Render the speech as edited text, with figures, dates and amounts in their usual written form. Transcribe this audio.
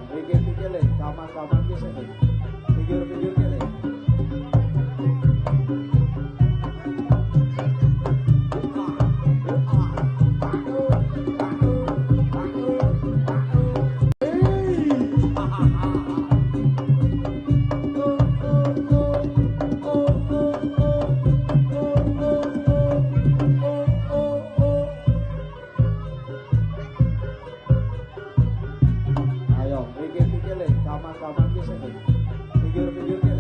Pikir-pikir le, kamar-kamar ki sing. Pikir-pikir ki le. Ayo, pikir-pikir le, kamar-kamar ki sing. Pikir-pikir ki le.